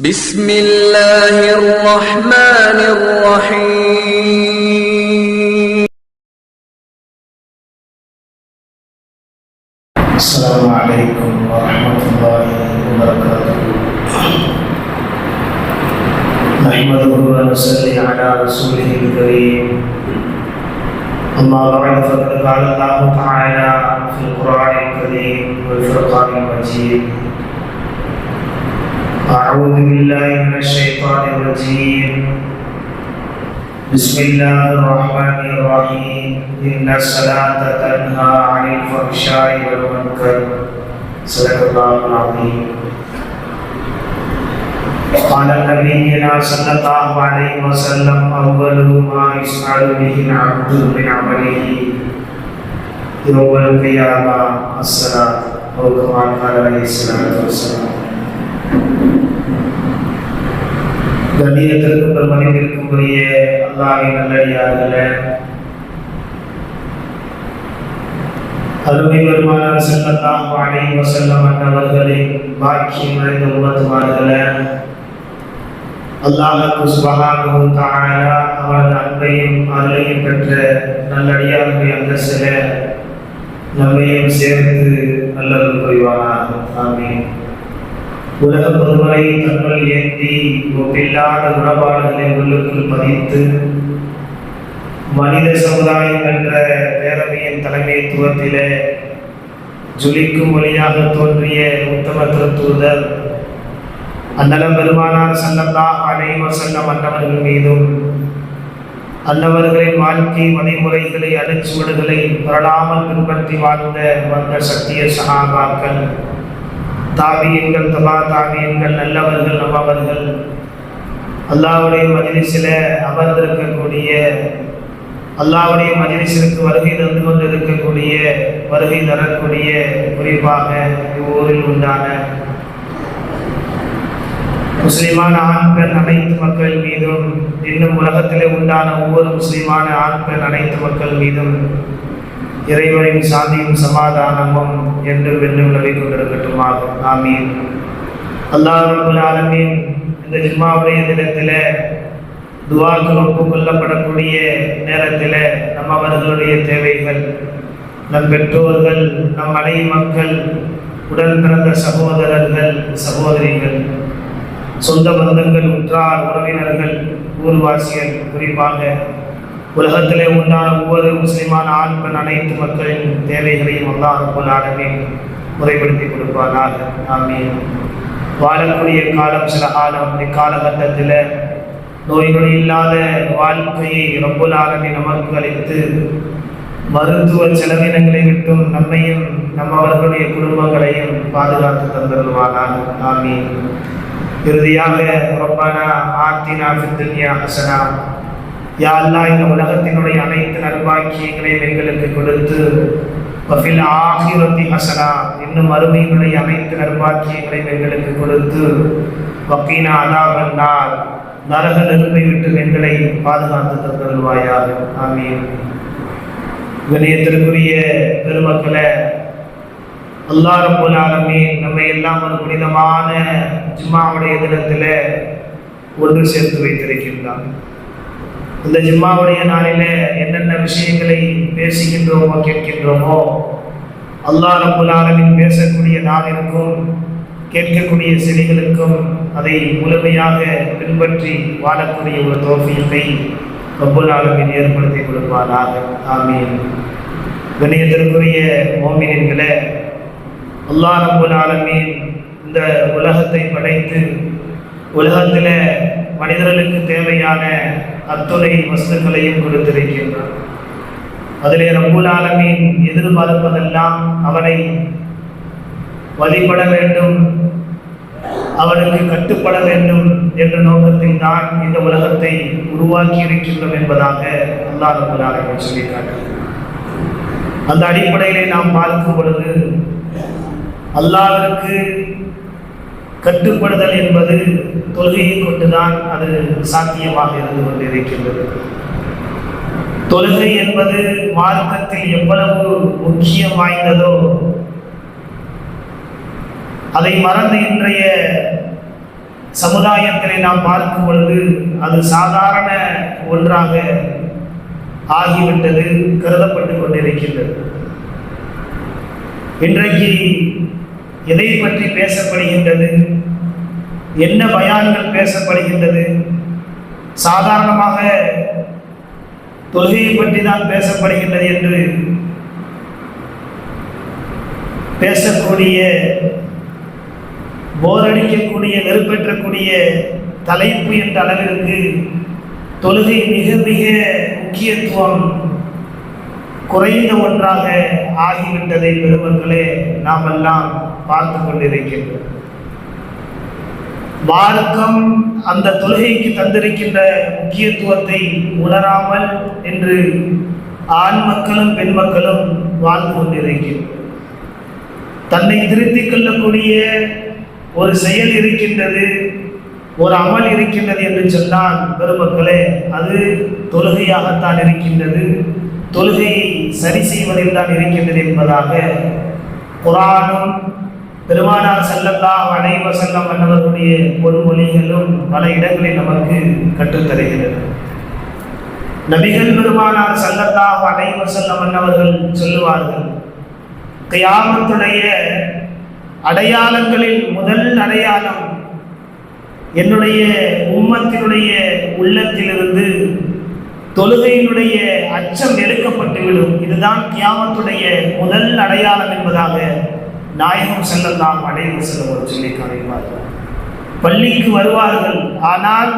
بسم الله الرحمن الرحيم. السلام عليكم ورحمة الله وبركاته. نحمده ونصلي على رسوله الكريم. أما بعد فقد قال الله تعالى في القرآن الكريم والفرقان المجيد: أعوذ بالله من الشيطان الرجيم. بسم الله الرحمن الرحيم. إن الصلاة تنهى عن الفحشاء والمنكر. صدق الله العظيم. قال نبينا صلى الله عليه وسلم: أول ما يسأل به العبد من عمله يوم القيامة الصلاة، أو كما قال عليه الصلاة والسلام. கண்ணியத்திற்கும் பெருமதிப்பிற்குரிய அல்லாஹ்வின் நல்லடியார்களே, அருமை பெருமானார் ஸல்லல்லாஹு அலைஹி வஸல்லம் அவர்களின் பாக்கியம் நிறைந்த உம்மத்துமார்களே, அல்லாஹ் சுப்ஹானஹு வ தஆலா அவரது அன்பையும் அருளையும் பெற்ற நல்லடியார்களை அந்தஸ்திலே நம்மையும் சேர்த்து நல்லருள் புரிவானாக. ஆமீன். உலக பொதுவரை தன்னுள் ஏந்தி ஒப்பில்லாத குணபாடுகளை உள்ளுக்குள் பதித்து மனித சமுதாயம் என்ற பேரவையின் தலைமைத்துவத்திலே ஜொலிக்கும் வழியாக தோன்றிய உத்தம திருத்தூதர் அன்னலம் பெருமானார் ஸல்லல்லாஹு அலைஹி வஸல்லம் அன்னவர்கள் மீதும் அன்னவர்களின் வாழ்க்கை வழிமுறைகளை அடிச்சுவடுகளை பரடாமல் பின்பற்றி வாழ்ந்த வந்த சத்திய சஹாபாக்கள், தாபியன்கள், தபா தாபியன்கள், நல்லவர்கள், நம்மவர்கள், அல்லாஹ்வுடைய மஜ்லிஸில் அமர்ந்திருக்கக்கூடிய, அல்லாஹ்வுடைய மஜ்லிஸிற்கு வருகை தந்து கொண்டிருக்கக்கூடிய, வருகை தரக்கூடிய, குறிப்பாக இவ்வூரில் உண்டான முஸ்லிமான ஆண் பெண் அனைத்து மக்கள் மீதும், இன்னும் உலகத்திலே உண்டான ஒவ்வொரு முஸ்லிமான ஆண் பெண் அனைத்து மக்கள் மீதும் இறைவனின் சாந்தியும் சமாதானமும் என்று வென்று விளவி கொண்டிருக்கட்டுமாக. ஆமீன். அல்லாஹ் ரப்பல் ஆலமீன் இந்த ஜும்மாவுடைய தினத்தில் துஆக்கள் ஒப்புக்கொள்ளப்படக்கூடிய நேரத்தில் நம்மவர்களுடைய தேவைகள், நம் பெற்றோர்கள், நம் மனை மக்கள், உடன் பிறந்த சகோதரர்கள், சகோதரிகள், சொந்த பந்தங்கள், உற்றார் உறவினர்கள், ஊர்வாசிகள், குறிப்பாக உலகத்திலே உண்டான ஒவ்வொரு முஸ்லிமான ஆண் பெண் அனைத்து மக்களின் தேவைகளையும் அல்லாஹ் ரப்பல் ஆலமீன் முறைப்படுத்தி கொடுப்பானாக. ஆமீன். வாழக்கூடிய காலம் சில காலம், இக்காலகட்டத்தில் நோய்கள் இல்லாத வாழ்க்கையை ரப்பல் ஆலமீன் நமக்கு அளித்து மருத்துவ செலவினங்களை விட்டும் நம்மையும் நம்மவர்களுடைய குடும்பங்களையும் பாதுகாத்து தந்தருள்வானாக. ஆமீன். இறுதியாக ரப்பனா ஆத்தினா ஃபித் துன்யா ஹஸனா, யா அல்லாஹ் இந்த உலகத்தினுடைய அனைத்து நற்பாக்கியங்களையும் எங்களுக்கு கொடுத்து, வஃபில் ஆகிரத்தி ஹஸனா, இன்னும் மறுமையினுடைய அனைத்து நற்பாக்கியங்களையும் எங்களுக்கு கொடுத்து, வக்கீனா அதாபன் நார், நரக நெருப்பை விட்டு எங்களை பாதுகாத்து தந்தருள்வாயாக. ஆமீன். கண்ணியத்திற்குரிய பெருமக்களே, அல்லாஹ் ரப்பல் ஆலமீன் நம்மை எல்லாம் ஒரு புனிதமான ஜும்மாவுடைய தினத்தில் ஒன்று சேர்த்து வைத்திருக்கின்றான். இந்த ஜும்மாவுடைய நாளிலே என்னென்ன விஷயங்களை பேசுகின்றோமோ கேட்கின்றோமோ, அல்லாஹ் ரப்பல் ஆலமீன் பேசக்கூடிய நாளிற்கும் கேட்கக்கூடிய செடிகளுக்கும் அதை முழுமையாக பின்பற்றி வாழக்கூடிய ஒரு தௌஃபீகை ரப்பல் ஆலமீன் ஏற்படுத்தி கொடுப்பானாக. ஆமீன். கண்ணியத்திற்குரிய மோமின்களே, அல்லாஹ் ரப்பல் ஆலமீன் இந்த உலகத்தை படைத்து உலகத்தில் மனிதர்களுக்கு தேவையான அத்துணை வஸ்துக்களையும் கொடுத்திருக்கின்றார். அதிலே ரப்பல் ஆலமீன் எதிர்பார்ப்பதெல்லாம் அவனை வழிபட வேண்டும், அவனுக்கு கட்டுப்பட வேண்டும் என்ற நோக்கத்தில் தான் இந்த உலகத்தை உருவாக்கி இருக்கின்றோம் என்பதாக அல்லாஹ் ரப்பல் ஆலமீன் சொல்லியிருக்கிறார். அந்த அடிப்படையிலே நாம் பார்க்கும் பொழுது அல்லாஹ்விற்கு கட்டுப்படுதல் என்பது தொழுகையை கொண்டுதான் அது சாத்தியமாக இருந்து கொண்டிருக்கின்றது. தொழுகை என்பது மார்க்கத்தில் எவ்வளவு முக்கியம் வாய்ந்ததோ அதை மறந்து இன்றைய சமுதாயத்திலே நாம் பார்க்கும் பொழுது அது சாதாரண ஒன்றாக ஆகிவிட்டது, கருதப்பட்டு கொண்டிருக்கின்றது. இன்றைக்கு எதை பற்றி பேசப்படுகின்றது, என்ன பயான்கள் பேசப்படுகின்றது? சாதாரணமாக தொழுகையை பற்றி தான் பேசப்படுகின்றது என்று பேசக்கூடிய, போரடிக்கக்கூடிய, நெருப்பேற்றக்கூடிய தலைப்பு என்ற அளவிற்கு தொழுகை மிக மிக முக்கியத்துவம் குறைந்த ஒன்றாக ஆகிவிட்டதை பெருமக்களே நாம் எல்லாம் பார்த்து கொண்டிருக்கின்றோம். மார்க்கம் அந்த தொழுகைக்கு தந்திருக்கின்ற முக்கியத்துவத்தை உணராமல் என்று ஆண் மக்களும் பெண் மக்களும் வாழ்ந்து கொண்டிருக்கின்றனர். தன்னை திருத்திக் கொள்ளக்கூடிய ஒரு செயல் இருக்கின்றது, ஒரு அமல் இருக்கின்றது என்று சொன்னால் பெருமக்களே அது தொழுகையாகத்தான் இருக்கின்றது, தொழுகையை சரி செய்வதில் தான் இருக்கின்றது என்பதாக குர்ஆனும் பெருமானார் ஸல்லல்லாஹு அலைஹி வஸல்லம் அவர்களுடைய பொன்மொழிகளும் பல இடங்களில் நமக்கு கற்றுத்தருகிறது. நபிகள் பெருமானார் ஸல்லல்லாஹு அலைஹி வஸல்லம் அவர்கள் சொல்லுவார்கள், கியாமத்துடைய அடையாளங்களில் முதல் அடையாளம் என்னுடைய உம்மத்தினுடைய உள்ளத்திலிருந்து தொழுகையினுடைய அச்சம் எடுக்கப்பட்டுவிடும், இதுதான் கியாமத்துடைய முதல் அடையாளம் என்பதாக நாயகம் ஸல்லல்லாஹு அலைஹி வஸல்லம் சொல்லி காண்பார்கள். பள்ளிக்கு வருவார்கள், ஆனால்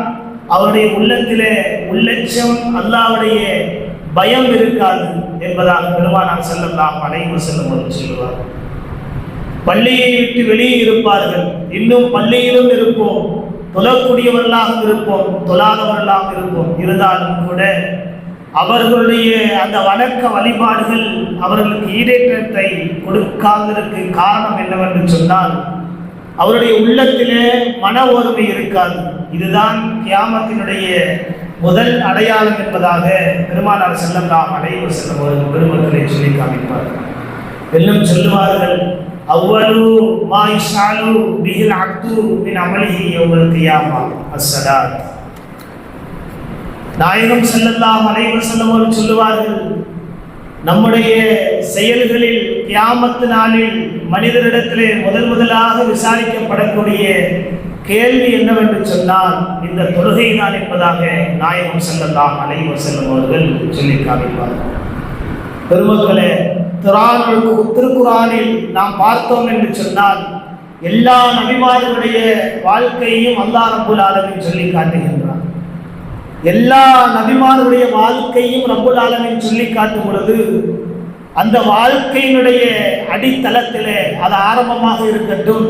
அவருடைய உள்ளத்திலே உள்ளச்சம், அல்லாஹ்வுடைய பயம் இருக்காது என்பதாக பெருமானார் ஸல்லல்லாஹு அலைஹி வஸல்லம் சொல்லுவார். பள்ளியை விட்டு வெளியே இருப்பார்கள், இன்னும் பள்ளியிலும் இருப்போம், தொழக்கூடியவர்களாக இருப்போம், தொழாதவர்களாக இருப்போம், இருந்தாலும் கூட அவர்களுடைய அந்த வணக்க வழிபாடுகள் அவர்களுக்கு ஈடேற்றத்தை கொடுக்காததற்கு காரணம் என்னவென்று சொன்னால் அவருடைய உள்ளத்திலே மன ஓர்மை இருக்காது. இதுதான் கியாமத்தினுடைய முதல் அடையாளம் என்பதாக பெருமானார் ஸல்லல்லாஹு அலைஹி வஸல்லம் அவர்கள் பெருமக்களை சொல்லி காண்பிப்பார்கள். இன்னும் சொல்லுவார்கள், அவ்வளு மா யஸ்அலு பிஹில் அப்து மின் அமலிஹி யௌமல் கியாமா அஸ்ஸலாத். நாயகம் ஸல்லல்லாஹு அலைஹி வஸல்லம் அவர்கள் சொல்லுவார்கள், நம்முடைய செயல்களில் கியாமத் நாளில் மனிதரிடத்திலே முதலாக விசாரிக்கப்படக்கூடிய கேள்வி என்னவென்று சொன்னால் இந்த தொழுகை தான் என்பதாக நாயகம் ஸல்லல்லாஹு அலைஹி வஸல்லம் அவர்கள் சொல்லி காண்பிப்பார்கள். பெருமக்களே, திருக்குர்ஆனில் நாம் பார்த்தோம் என்று சொன்னால் எல்லா நபிமார்களுடைய வாழ்க்கையையும் அல்லாஹ் ரப்புல் ஆலமீன் சொல்லி காட்டுகின்றார். எல்லா நபிமார்களுடைய வாழ்க்கையும் ரப்புல் ஆலமீன் சொல்லி காட்டும் பொழுது அந்த வாழ்க்கையினுடைய அடித்தளத்திலே, அது ஆரம்பமாக இருக்கட்டும்,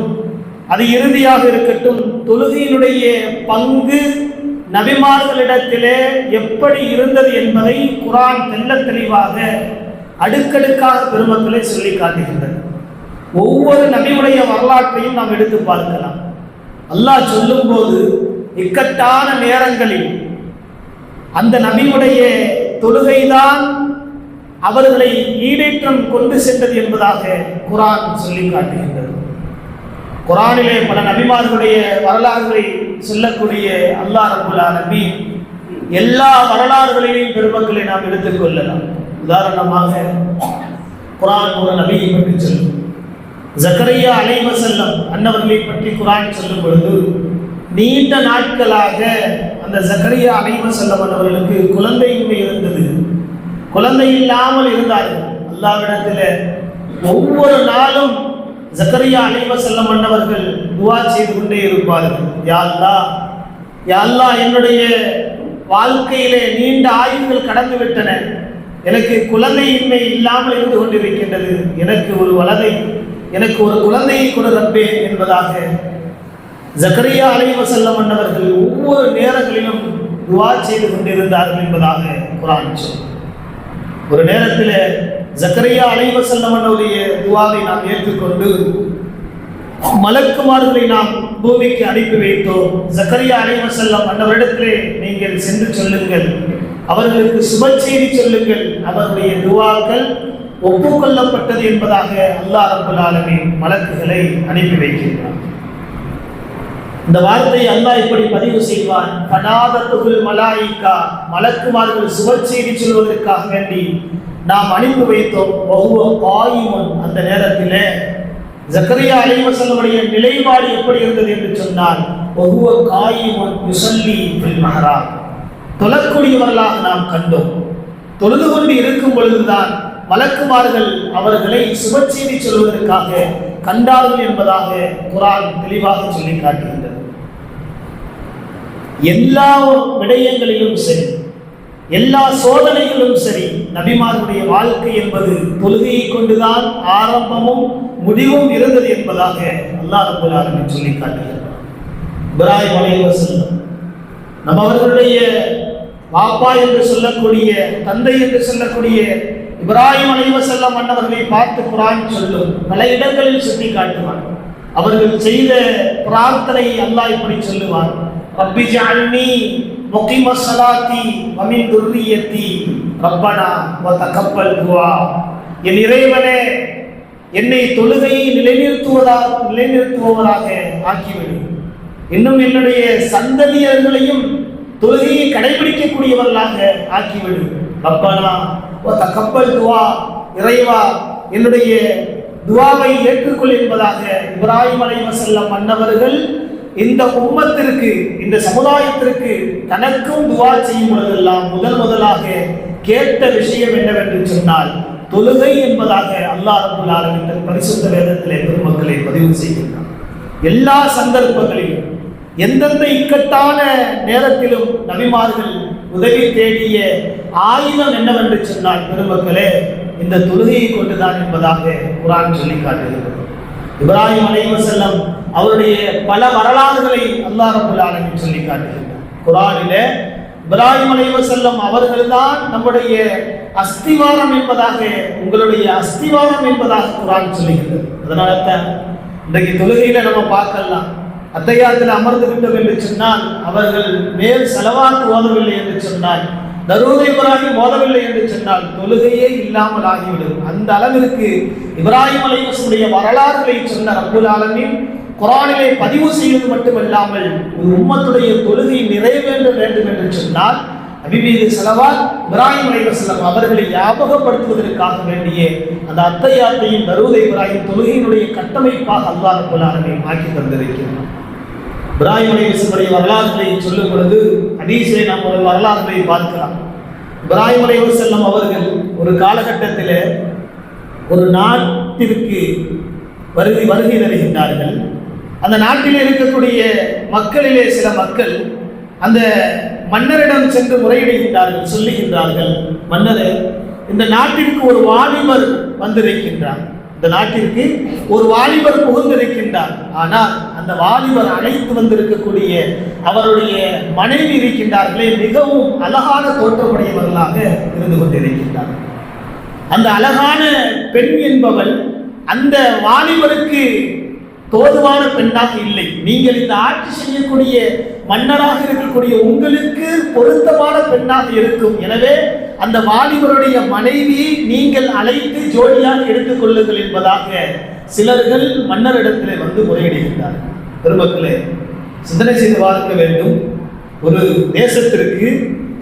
அது இறுதியாக இருக்கட்டும், தொழுகையினுடைய பங்கு நபிமார்களிடத்திலே எப்படி இருந்தது என்பதை குர்ஆன் தெள்ளத் தெளிவாக அடுக்கடுக்காக பெருமக்களை சொல்லி காட்டுகின்றது. ஒவ்வொரு நபியுடைய வரலாற்றையும் நாம் எடுத்து பார்க்கலாம். அல்லாஹ் சொல்லும் போது இக்கட்டான நேரங்களில் அந்த நபியுடைய தொழுகைதான் அவர்களை ஈடேற்றம் கொண்டு சென்றது என்பதாக குர்ஆன் சொல்லி காட்டுகின்றது. குர்ஆனிலே பல நபிமார்களுடைய வரலாறுகளை சொல்லக்கூடிய அல்லாஹ் ரப்புல் ஆலமீன் எல்லா வரலாறுகளையும் பெருமக்களை நாம் எடுத்துக்கொள்ளலாம். உதாரணமாக குர்ஆன் ஒரு நபியை பற்றி சொல்லும், ஜக்கரியா அலைஹிஸ்ஸலாம் அன்னவர்களை பற்றி குர்ஆன் சொல்லும் பொழுது நீண்ட நாட்களாக அந்த ஜக்கரியா அலைஹிஸ்ஸலாம் அவர்களுக்கு குழந்தையின்மை இருந்தது, குழந்தை இல்லாமல் இருந்தார்கள். அல்லாஹ்விடத்தில் ஒவ்வொரு நாளும் ஜக்கரியா அலைஹிஸ்ஸலாம் அன்னவர்கள் துஆ செய்து கொண்டே இருப்பார்கள், யா அல்லாஹ், யா அல்லாஹ், என்னுடைய வாழ்க்கையிலே நீண்ட ஆயுள்கள் கடந்து விட்டன, எனக்கு குழந்தையின்மை இல்லாமல் இருந்து கொண்டிருக்கின்றது, எனக்கு ஒரு குழந்தையை கொடு ரப்பே என்பதாக ஜக்கரியா அலைஹிஸ்ஸலாம் அன்னவர்கள் ஒவ்வொரு நேரங்களிலும் துஆ செய்து கொண்டிருந்தார்கள் என்பதாக குர்ஆன் சொல்லுகிறது. ஒரு நேரத்தில் ஜக்கரியா அலைஹிஸ்ஸலாம் அன்னவருடைய துஆவை நாம் ஏற்றுக்கொண்டு மலக்குமார்களை நாம் பூமிக்கு அனுப்பி வைத்தோம். ஜக்கரியா அலைஹிஸ்ஸலாம் அன்னவரிடத்திலே நீங்கள் சென்று சொல்லுங்கள், அவர்களுக்கு சுப செய்தி சொல்லுங்கள், அவர்களுடைய துஆக்கள் ஒப்புக்கொள்ளப்பட்டது என்பதாக அல்லாஹ் ரப்புல் ஆலமீன் மலக்குகளை அனுப்பி வைக்கின்றார். இந்த வார்த்தையை அல்லாஹ் இப்படி பதிவு செய்வான். ஃபனாதத்துல் மலாயிகா, மலக்குமார்கள் சுபச்செய்தி சொல்வதற்காக வேண்டி நாம் அனுப்பி வைத்தோம். வஹுவ காயிமுன், அந்த நேரத்திலே ஜக்கரியா அலைஹிஸ்ஸலாமுடைய நிலைப்பாடு எப்படி இருந்தது என்று சொன்னால், வஹுவ காயிமுன் யுஸல்லி ஃபில் மஹ்ராப், தொழக்கூடியவர்களாக நாம் கண்டோம். தொழுது கொண்டு இருக்கும் பொழுதுதான் மலக்குமார்கள் அவர்களை சுபச்செய்தி சொல்வதற்காக கண்டார்கள் என்பதாக குர்ஆன் தெளிவாக சொல்லி காட்டுகின்றது. எல்லா விடயங்களிலும் சரி, எல்லா சோதனைகளும் சரி, நபிமார்களுடைய வாழ்க்கை என்பது தொழுகையை கொண்டுதான் ஆரம்பமும் முடிவும் இருந்தது என்பதாக அல்லாஹ் ரப்பல் ஆலமீன் சொல்லி காட்டுகிறார். இப்ராஹிம் அலைஹிஸ்ஸலாம் நம்ம அவர்களுடைய பாப்பா என்று சொல்லக்கூடிய, தந்தை என்று சொல்லக்கூடிய இப்ராஹிம் அலைஹிஸ்ஸலாம் அன்னவர்களை பார்த்து குர்ஆன் சொல்லும், பல இடங்களில் சுட்டி காட்டுவார். அவர்கள் செய்த பிரார்த்தனையை அல்லாஹ் இப்படி சொல்லுவார், ரப்பி ஜஅல்னி முகீமஸ் ஸலாத்தி வ மின் துர்ரிய்யத்தி ரப்பனா வ தகப்பல் துஆ. என் இறைவனே, என்னை தொழுகையை நிலைநிறுத்துவதாக ஆக்கிவிடு, இன்னும் என்னுடைய சந்ததியர்களையும் தொழுகையை கடைபிடிக்கக்கூடியவர்களாக ஆக்கிவிடு. ரப்பனா வ தகப்பல் துஆ, இறைவா என்னுடைய துஆவை ஏற்றுக்கொள் என்பதாக இப்ராஹிம் அலைஹிஸ்ஸலாம் அன்னவர்கள் இந்த உம்மத்திற்கு, இந்த சமுதாயத்திற்கு தனக்கும் துஆ செய்யும் பொழுதெல்லாம் முதலாக கேட்ட விஷயம் என்னவென்று சொன்னால் தொழுகை என்பதாக அல்லாஹ் ரப்பல் ஆலமீன் பரிசுத்த வேதத்திலே பெருமக்களை பதிவு செய்கின்றார். எல்லா சந்தர்ப்பங்களிலும் எந்தெந்த இக்கட்டான நேரத்திலும் நபிமார்கள் உதவி தேடிய ஆயுதம் என்னவென்று சொன்னால் பெருமக்களே இந்த தொழுகையை கொண்டுதான் என்பதாக குர்ஆன் சொல்லி காட்டுகிறது. இப்ராஹிம் அலைஹிஸ்ஸலாம் அவருடைய பல வரலாறுகளை அல்லாஹ் ரப்பல் ஆலமீன் சொல்லி காட்டுகிறார். குர்ஆனிலே இப்ராஹிம் அலைஹிஸ்ஸலாம் அவர்கள்தான் நம்முடைய அஸ்திவாரம் என்பதாக, உங்களுடைய அஸ்திவாரம் என்பதாக குர்ஆன் சொல்லுகிறது. அதனால தான் இன்றைக்கு தொழுகையில நம்ம பார்க்கலாம், அத்தையாத்தில் அமர்ந்து விட்டோம் என்று சொன்னால் அவர்கள் மேல் ஸலவாத் ஓதவில்லை என்று சொன்னால், தரூத் இப்ராஹிம் ஓதவில்லை என்று சொன்னால் தொழுகையே இல்லாமல் ஆகிவிடும். அந்த அளவிற்கு இப்ராஹிம் அலைஹிஸ்ஸலாமுடைய வரலாறுகளை சொன்ன ரப்பல் ஆலமீன் குர்ஆனிலே பதிவு செய்வது மட்டுமல்லாமல் ஒரு உம்மத்துடைய தொழுகை நிறைவேற வேண்டும் என்று சொன்னால் நபி மீது ஸலவாத் இப்ராஹிம் அலைஹிஸ்ஸலாம் அவர்களை ஞாபகப்படுத்துவதற்காக வேண்டிய அந்த அத்தையாத்தையும் தரூத் இப்ராஹிம் தொழுகையினுடைய கட்டமைப்பாக அல்லாஹ் ரப்பல் ஆலமீன் ஆக்கி தந்திருக்கிறார். இப்ராஹிம் அலைஹிஸ்ஸலாமுடைய வரலாறுகளை சொல்லும் பொழுது ஹதீஸிலே நாம் ஒரு வரலாறுகளை பார்க்கலாம். இப்ராஹிம் அலைஹிஸ்ஸலாம் அவர்கள் ஒரு காலகட்டத்தில் ஒரு நாட்டிற்கு வருகை தருகின்றார்கள். அந்த நாட்டில் இருக்கக்கூடிய மக்களிலே சில மக்கள் அந்த மன்னரிடம் சென்று முறையிடுகின்றார்கள், சொல்லுகின்றார்கள், மன்னரே, இந்த நாட்டிற்கு ஒரு வாலிபர் வந்திருக்கின்றார், இந்த நாட்டிற்கு ஒரு வாலிபர் புகுந்திருக்கின்றார். ஆனால் அந்த வாலிபர் அழைத்து வந்திருக்கக்கூடிய அவருடைய மனைவி இருக்கின்றார்களே மிகவும் அழகான தோற்றமுடையவர்களாக இருந்து கொண்டிருக்கின்றார். அந்த அழகான பெண் என்பவள் அந்த வாலிபருக்கு தோதுவான பெண்ணாக இல்லை. நீங்கள் இந்த ஆட்சி செய்யக்கூடிய மன்னராக இருக்கக்கூடிய உங்களுக்கு பொருத்தமான பெண்ணாக இருக்கும். எனவே அந்த வாலிபருடைய மனைவியை நீங்கள் அழைத்து ஜோடியாக எடுத்துக் கொள்ளுங்கள் என்பதாக சிலர்கள் மன்னரிடத்திலே வந்து முறையிடுகின்றார்கள். பெருமக்களே, சிந்தனை செய்து பார்க்க வேண்டும். ஒரு தேசத்திற்கு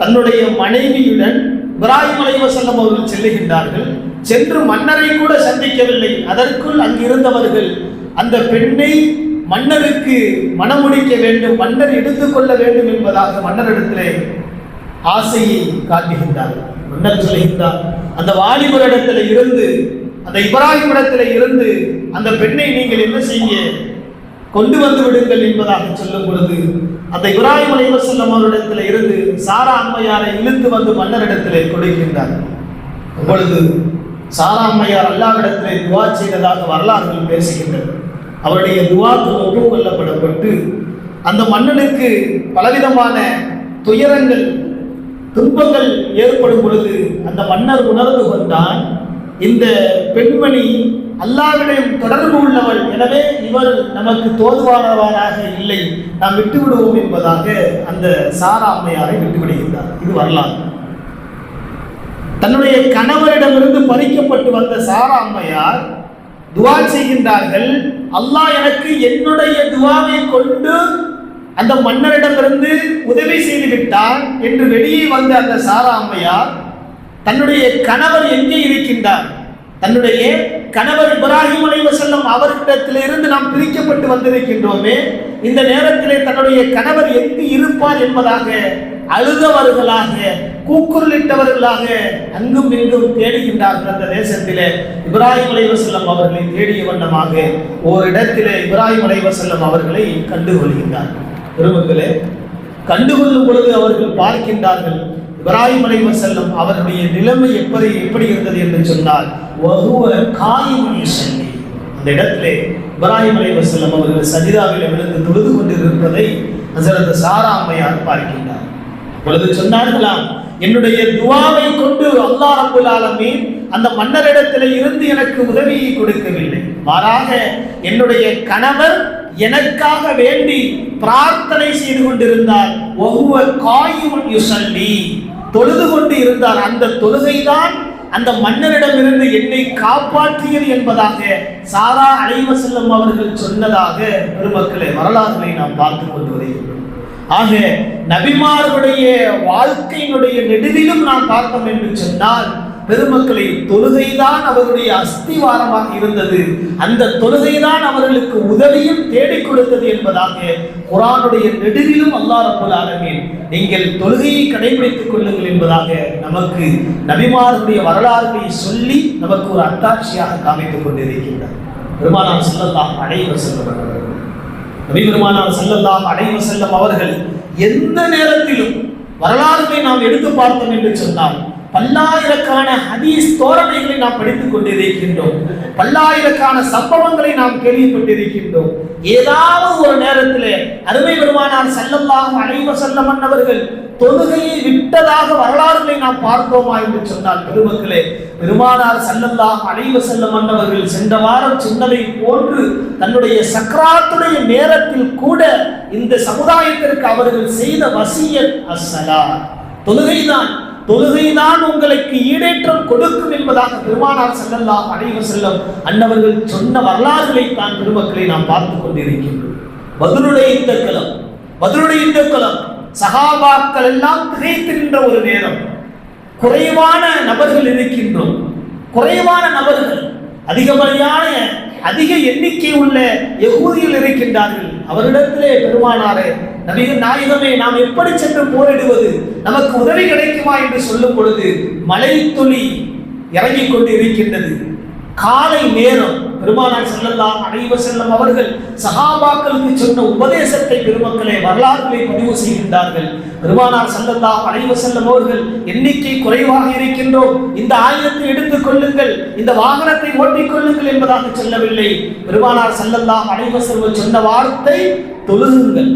தன்னுடைய மனைவியுடன் இப்ராஹிம் அலைஹிஸ்ஸலாம் அவர்கள் செல்லுகின்றார்கள். சென்று மன்னரை கூட சந்திக்கவில்லை. அதற்குள் அங்கிருந்தவர்கள் அந்த பெண்ணை மன்னருக்கு மணமுடிக்க வேண்டும், மன்னர் எடுத்துக்கொள்ள வேண்டும் என்பதாக மன்னரிடத்திலே ஆசையை காட்டுகின்றார்கள். மன்னர் சொல்லுகின்றார், அந்த வாலிபரிடத்தில் இருந்து, அந்த இப்ராஹிம் இடத்துல இருந்து அந்த பெண்ணை நீங்கள் என்ன செய்ய கொண்டு வந்து விடுங்கள் என்பதாக சொல்லும் பொழுது அந்த இப்ராஹிம் அலைஹிஸ்ஸலாம் அவரிடத்தில் இருந்து சாரா அம்மையாரை இழுத்து வந்து மன்னரிடத்திலே கொடுக்கின்றார். அப்பொழுது சாரா அம்மையார் அல்லாஹ்விடத்திலே துஆ செய்ததாக வரலாறுகள் பேசுகின்றன. அவருடைய துஆக்கு ஒப்புக்கொள்ளப்படப்பட்டு அந்த மன்னனுக்கு பலவிதமான துயரங்கள் துன்பங்கள் ஏற்படும் பொழுது அந்த மன்னர் உணர்ந்து கொண்டான், இந்த பெண்மணி அல்லாஹ்விடம் தொடர்பு உள்ளவள், எனவே இவர் நமக்கு தோதுவானவராக இல்லை, நாம் விட்டுவிடுவோம் என்பதாக அந்த சாரா அம்மையாரை விட்டுவிடுகின்றார். இது வரலாறு. தன்னுடைய கணவரிடமிருந்து பறிக்கப்பட்டு வந்த சாரா அம்மையார் துஆ செய்கின்றார்கள், அல்லாஹ் எனக்கு என்னுடைய துஆவை கொண்டு அந்த மன்னரிடமிருந்து உதவி செய்து விட்டார் என்று வெளியே வந்த அந்த சாரா அம்மையார் தன்னுடைய கணவர் எங்கே இருக்கின்றார், தன்னுடைய கணவர் இப்ராஹிம் அலைஹிஸ்ஸலாம் அவர்களிடத்திலிருந்து நாம் பிரிக்கப்பட்டு வந்திருக்கின்றோமே, இந்த நேரத்திலே தன்னுடைய கணவர் எங்கு இருப்பார் என்பதாக அழுதவர்களாக கூக்குரலிட்டவர்களாக அங்கும் இங்கும் தேடுகின்றார்கள். அந்த தேசத்திலே இப்ராஹிம் அலைஹிஸ்ஸலாம் அவர்களை தேடிய வண்ணமாக ஓரிடத்திலே இப்ராஹிம் அலைஹிஸ்ஸலாம் அவர்களை கண்டுகொள்கின்றார்கள். பெருமக்களே, கண்டுகொள்ளும் பொழுது அவர்கள் பார்க்கின்றார்கள் இப்ராஹிம் அலைஹிஸ்ஸலாம் அவருடைய நிலைமை எப்படி இருந்தது என்று சொன்னால் அந்த இடத்திலே இப்ராஹிம் அலைஹிஸ்ஸலாம் அவர்கள் சஜிதாவில் விழுந்து தொழுது கொண்டிருப்பதை ஹஸரத் சாரா அம்மையார் பார்க்கின்றார். அப்பொழுது சொன்னார்களாம், என்னுடைய துஆவை கொண்டு அல்லாஹ் ரப்பல் ஆலமீன் அந்த மன்னரிடத்திலே இருந்து எனக்கு உதவியை கொடுக்கவில்லை, மாறாக என்னுடைய கணவர் எனக்காக வேண்டி பிரார்த்தனை செய்து கொண்டிருந்தார். தொழுது கொண்டு இருந்தார். அந்த தொழுகைதான் அந்த மன்னரிடமிருந்து என்னை காப்பாற்றியது என்பதாக சாரா அலைஹிஸ்ஸலாம் அவர்கள் சொன்னதாக பெருமக்களே வரலாறுகளை நாம் பார்த்து கொண்டு வருகிறோம். ஆக நபிமார்களுடைய வாழ்க்கையினுடைய நெடுவிலும் நாம் பார்த்தோம் என்று சொன்னால் பெருமக்களை தொழுகைதான் அவருடைய அஸ்திவாரமாக இருந்தது. அந்த தொழுகைதான் அவர்களுக்கு உதவியும் தேடிக் கொடுத்தது என்பதாக குர்ஆனுடைய நெடுவிலும் அல்லாஹ் ரப்பல் ஆலமீன் நீங்கள் தொழுகையை கடைபிடித்துக் கொள்ளுங்கள் என்பதாக நமக்கு நபிமார்களுடைய வரலாறுகளை சொல்லி நமக்கு ஒரு அத்தாட்சியாக காமித்துக் கொண்டிருக்கின்றார். பெருமானார் ஸல்லல்லாஹு அலைஹி வஸல்லம் அவர்கள், நபி பெருமானார் ஸல்லல்லாஹு அலைஹி வஸல்லம் அவர்கள் எந்த நேரத்திலும் வரலாறுகளை நாம் எடுத்து பார்த்தோம் என்று சொன்னால் பல்லாயிரக்கான ஹதீஸ் தோரணைகளை நாம் படித்துக் கொண்டிருக்கின்றோம், பல்லாயிரக்கான சம்பவங்களை நாம் கேள்விப்பட்டிருக்கின்றோம். ஏதாவது ஒரு நேரத்திலே அருமை பெருமானார் ஸல்லல்லாஹு அலைஹி வஸல்லம் அவர்கள் தொழுகையை விட்டதாக வரலாறுகளை நாம் பார்த்தோமா என்று சொன்னால் பெருமக்களே, பெருமானார் ஸல்லல்லாஹு அலைஹி வஸல்லம் அவர்கள் சென்ற வாரம் சொன்னதை போன்று தன்னுடைய சக்ராத்துடைய நேரத்தில் கூட இந்த சமுதாயத்திற்கு அவர்கள் செய்த வசியத் அஸ்ஸலாத், தொழுகைதான் உங்களுக்கு ஈடேற்றம் கொடுக்கும் என்பதாக பெருமானார் ஸல்லல்லாஹு அலைஹி வஸல்லம் அன்னவர்கள் சொன்ன வரலாறுகளை தான் பெருமக்களை நாம் பார்த்துக் கொண்டிருக்கின்றோம். பத்ருடைய யுத்த களம் சஹாபாக்கள் எல்லாம் திகைத்து நின்ற ஒரு நேரம். குறைவான நபர்கள் இருக்கின்றோம், குறைவான நபர்கள், அதிக எண்ணிக்கை உள்ள யகூதிகள் இருக்கின்றார்கள். அவரிடத்திலே பெருமானாரே நபிகள் நாயகமே, நாம் எப்படி சென்று போரிடுவது, நமக்கு உதவி கிடைக்குமா என்று சொல்லும் பொழுது மழை துளி இறங்கிக் கொண்டு இருக்கின்றது. காலை நேரம் பெருமானார் ஸல்லல்லாஹு அலைஹி வஸல்லம் அவர்கள் சஹாபாக்களுக்கு சொன்ன உபதேசத்தை பெருமக்களே வரலாறுகளை பதிவு செய்கின்றார்கள். பெருமானார் ஸல்லல்லாஹு அலைஹி வஸல்லம் அவர்கள் எண்ணிக்கை குறைவாக இருக்கின்றோம், இந்த ஆயுதத்தை எடுத்துக் கொள்ளுங்கள், இந்த வாகனத்தை ஓட்டிக் கொள்ளுங்கள் என்பதாக சொல்லவில்லை. பெருமானார் ஸல்லல்லாஹு அலைஹி வஸல்லம் சொன்ன வார்த்தை தொழுகுங்கள்,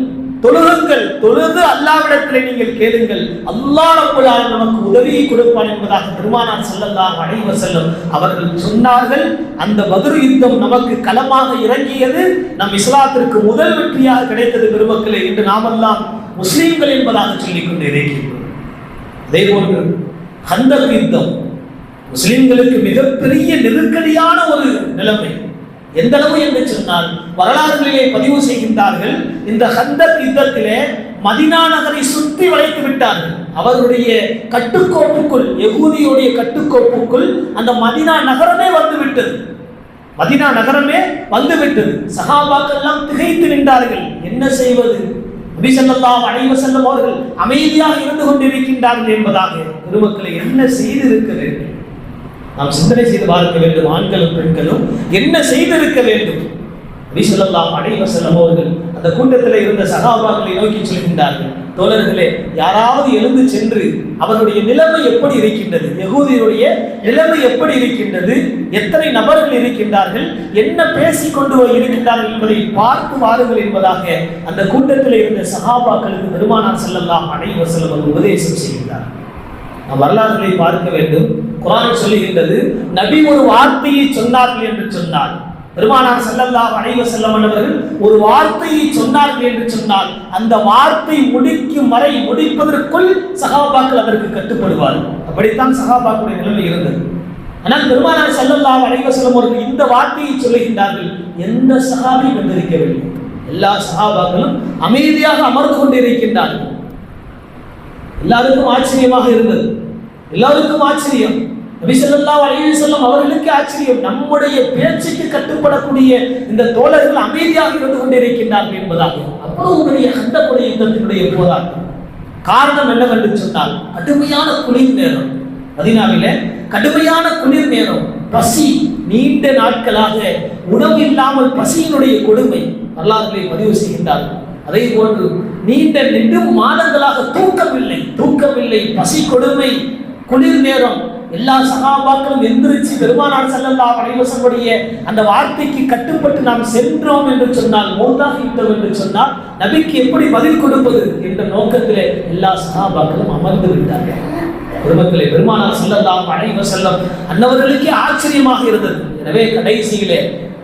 தொழுது அல்லாஹ்விடத்திலே நீங்கள் கேளுங்கள், அல்லாஹ் ரப்பல் ஆலமீன் நமக்கு உதவியை கொடுப்பான் என்பதாக பெருமானார் ஸல்லல்லாஹு அலைஹி வஸல்லம் அவர்கள் சொன்னார்கள். அந்த பத்ர் யுத்தம் நமக்கு களமாக இறங்கியது, நம் இஸ்லாத்திற்கு முதல் வெற்றியாக கிடைத்தது பெருமக்களே என்று நாமெல்லாம் முஸ்லிம்கள் என்பதாக சொல்லிக் கொண்டு இருக்கிறோம். அதே போன்று ஹந்தக் யுத்தம் முஸ்லிம்களுக்கு மிகப்பெரிய நெருக்கடியான ஒரு நிலைமை. எந்த அளவு என்று சொன்னால் வரலாறுகளிலே பதிவு செய்கின்றார்கள், இந்த ஹந்தக் யுத்தத்திலே மதீனா நகரை சுற்றி வளைத்து விட்டார்கள். அவர்களுடைய கட்டுக்கோப்புக்குள், யகூதியுடைய கட்டுக்கோப்புக்குள் அந்த மதீனா நகரமே வந்துவிட்டது. சஹாபாக்கள் எல்லாம் திகைத்து நின்றார்கள், என்ன செய்வது? நபி ஸல்லல்லாஹு அலைஹி வஸல்லம் அவர்கள் அமைதியாக இருந்து கொண்டிருக்கின்றார்கள் என்பதாக பெருமக்களை என்ன செய்திருக்க வேண்டும்? நாம் சிந்தனை செய்து பார்க்க வேண்டும். ஆண்களும் பெண்களும் என்ன செய்திருக்க வேண்டும்? நபி ஸல்லல்லாஹு அலைஹி வஸல்லம் அவர்கள் அந்த கூட்டத்தில் இருந்த சஹாபாக்களை நோக்கி சொல்கின்றார்கள், தோழர்களே, யாராவது எழுந்து சென்று அவருடைய நிலைமை எப்படி இருக்கின்றது, யகூதியுடைய நிலைமை எப்படி இருக்கின்றது, எத்தனை நபர்கள் இருக்கின்றார்கள், என்ன பேசிக் கொண்டு இருக்கின்றார்கள் என்பதை பார்த்து வாருங்கள் என்பதாக அந்த கூட்டத்தில் இருந்த சஹாபாக்களுக்கு பெருமானார் ஸல்லல்லாஹு அலைஹி வஸல்லம் அவர்கள் உபதேசம் செய்கின்றார். நாம் வரலாறுகளை பார்க்க வேண்டும். குர்ஆன் சொல்லுகின்றது, நபி ஒரு வார்த்தையை சொன்னார்கள் என்று சொன்னார், பெருமானார் ஸல்லல்லாஹு அலைஹி வஸல்லம் அவர்கள் ஒரு வார்த்தையை சொன்னார்கள் என்று சொன்னால் அந்த வார்த்தை முடிப்பதற்குள் சஹாபாக்கள் அதற்கு கட்டுப்படுவார்கள். அப்படித்தான் சஹாபாக்களுடைய நிலைமை இருந்தது. ஆனால் பெருமானார் ஸல்லல்லாஹு அலைஹி வஸல்லம் அவர்கள் இந்த வார்த்தையை சொல்லுகின்றார்கள், எந்த சஹாபி வந்திருக்கவில்லை, எல்லா சஹாபாக்களும் அமைதியாக அமர்ந்து கொண்டு இருக்கின்றார்கள். எல்லாருக்கும் ஆச்சரியமாக இருந்தது. எல்லாருக்கும் ஆச்சரியம். நபி ஸல்லல்லாஹு அலைஹி வஸல்லம் அவர்களுக்கு ஆச்சரியம். நம்முடைய பேச்சுக்கு கட்டுப்படக்கூடிய இந்த தோழர்கள் அமைதியாக இருந்து கொண்டிருக்கின்றார்கள் என்பதாக. அவ்வளவு பெரிய கண்டக்கூடிய யுத்தத்தினுடைய போராட்டம். காரணம் என்னவென்று சொன்னால் கடுமையான குளிர் நேரம். மதீனாவிலே கடுமையான குளிர் நேரம், பசி, நீண்ட நாட்களாக உணவு இல்லாமல் பசியினுடைய கொடுமை வரலாறுகளை பதிவு செய்கின்றார்கள். அதே போன்று நீண்ட மாதங்களாக தூக்கமில்லை, பசி கொடுமை, குளிர் நேரம். எல்லா சகாபாக்களும் எந்திரிச்சு பெருமானார் ஸல்லல்லாஹு அலைஹி வஸல்லம் அந்த வார்த்தைக்கு கட்டுப்பட்டு நாம் சென்றோம் என்று சொன்னால், மௌத்தாகிவிட்டோம் என்று சொன்னால் நபிக்கு எப்படி பதில் கொடுப்பது என்ற நோக்கத்திலே எல்லா சகாபாக்களும் அமர்ந்து விட்டார்கள். பெருமக்களே, பெருமானார் ஸல்லல்லாஹு அலைஹி வஸல்லம் அன்னவர்களுக்கே ஆச்சரியமாக இருந்தது. எனவே கடைசியிலே